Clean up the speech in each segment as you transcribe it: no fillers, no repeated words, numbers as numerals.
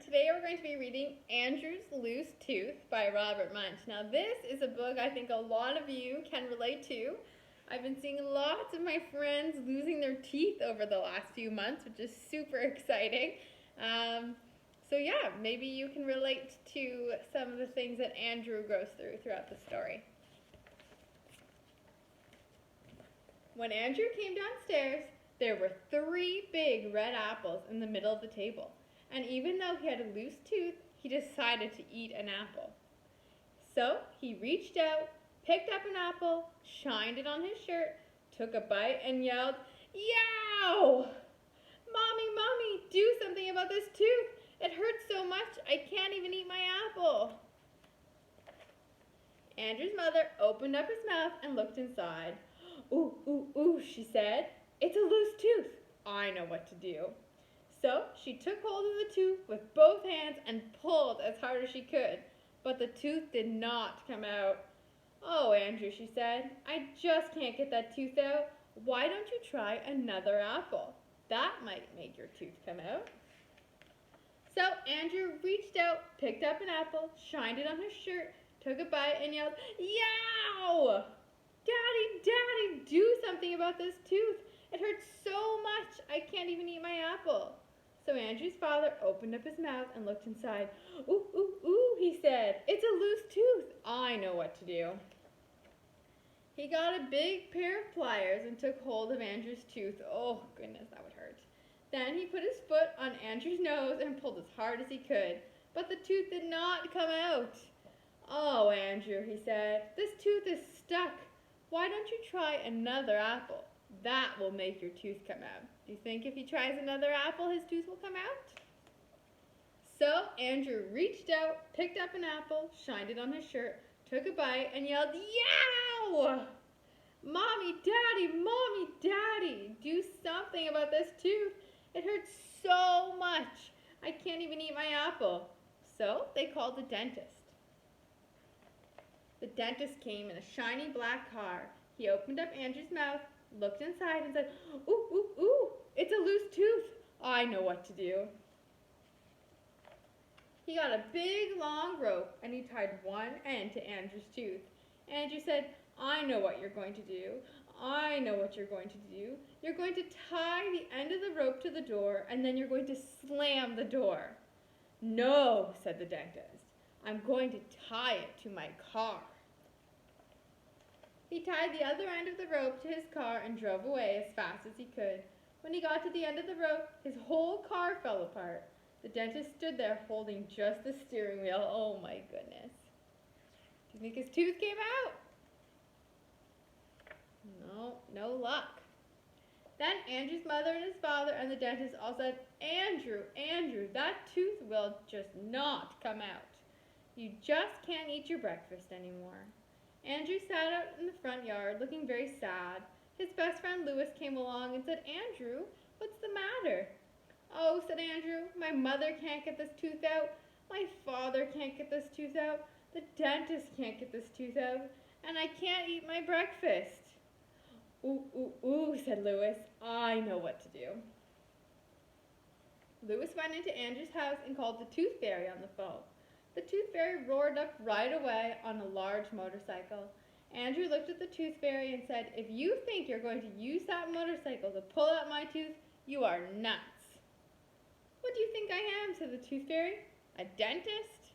Today we're going to be reading Andrew's Loose Tooth by Robert Munch. Now this is a book I think a lot of you can relate to. I've been seeing lots of my friends losing their teeth over the last few months, which is super exciting. So yeah, maybe you can relate to some of the things that Andrew goes through throughout the story. When Andrew came downstairs, there were 3 big red apples in the middle of the table. And even though he had a loose tooth, he decided to eat an apple. So he reached out, picked up an apple, shined it on his shirt, took a bite, and yelled, "Yow! Mommy, do something about this tooth! It hurts so much, I can't even eat my apple!" Andrew's mother opened up his mouth and looked inside. Ooh, she said. "It's a loose tooth. I know what to do." So she took hold of the tooth with both hands and pulled as hard as she could, but the tooth did not come out. "Oh, Andrew," she said, "I just can't get that tooth out. Why don't you try another apple? That might make your tooth come out." So Andrew reached out, picked up an apple, shined it on his shirt, took a bite, and yelled, "Yow! Daddy, do something about this tooth. It hurts so much, I can't even eat my apple." So Andrew's father opened up his mouth and looked inside. Ooh, he said, "It's a loose tooth. I know what to do." He got a big pair of pliers and took hold of Andrew's tooth. Oh, goodness, that would hurt. Then he put his foot on Andrew's nose and pulled as hard as he could, but the tooth did not come out. "Oh, Andrew," he said, "this tooth is stuck. Why don't you try another apple? That will make your tooth come out. Do you think if he tries another apple, his tooth will come out?" So Andrew reached out, picked up an apple, shined it on his shirt, took a bite, and yelled, "Yow! Mommy, Daddy, do something about this tooth. It hurts so much. I can't even eat my apple." So they called the dentist. The dentist came in a shiny black car. He opened up Andrew's mouth, looked inside, and said, Ooh, it's a loose tooth. I know what to do." He got a big long rope and he tied one end to Andrew's tooth. Andrew said, "I know what you're going to do. I know what you're going to do. You're going to tie the end of the rope to the door and then you're going to slam the door." "No," said the dentist. "I'm going to tie it to my car." He tied the other end of the rope to his car and drove away as fast as he could. When he got to the end of the rope, his whole car fell apart. The dentist stood there holding just the steering wheel. Oh my goodness. Do you think his tooth came out? No luck. Then Andrew's mother and his father and the dentist all said, Andrew, that tooth will just not come out. You just can't eat your breakfast anymore." Andrew sat out in the front yard looking very sad. His best friend Louis came along and said, "Andrew, what's the matter?" "Oh," said Andrew, "my mother can't get this tooth out. My father can't get this tooth out. The dentist can't get this tooth out. And I can't eat my breakfast." Ooh, said Louis, "I know what to do." Louis went into Andrew's house and called the tooth fairy on the phone. The tooth fairy roared up right away on a large motorcycle. Andrew looked at the tooth fairy and said, "If you think you're going to use that motorcycle to pull out my tooth, you are nuts." "What do you think I am?" said the tooth fairy. "A dentist?"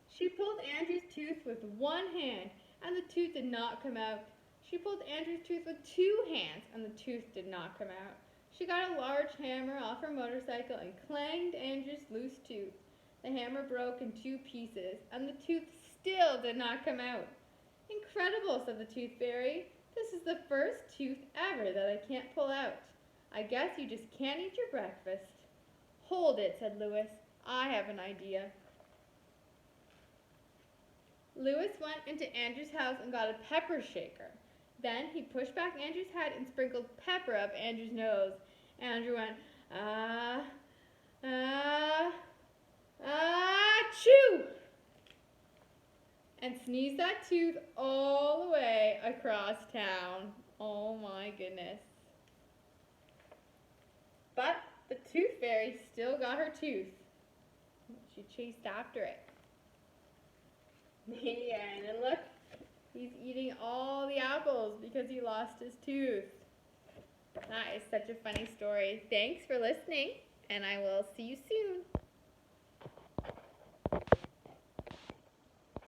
She pulled Andrew's tooth with one hand, and the tooth did not come out. She pulled Andrew's tooth with 2 hands, and the tooth did not come out. She got a large hammer off her motorcycle and clanged Andrew's loose tooth. The hammer broke in 2 pieces, and the tooth still did not come out. "Incredible," said the tooth fairy. "This is the first tooth ever that I can't pull out. I guess you just can't eat your breakfast." "Hold it," said Louis. "I have an idea." Louis went into Andrew's house and got a pepper shaker. Then he pushed back Andrew's head and sprinkled pepper up Andrew's nose. Andrew went, achoo! And sneezed that tooth all the way across town. Oh my goodness. But the Tooth Fairy still got her tooth. She chased after it. And look, he's eating all the apples because he lost his tooth. That is such a funny story. Thanks for listening, and I will see you soon.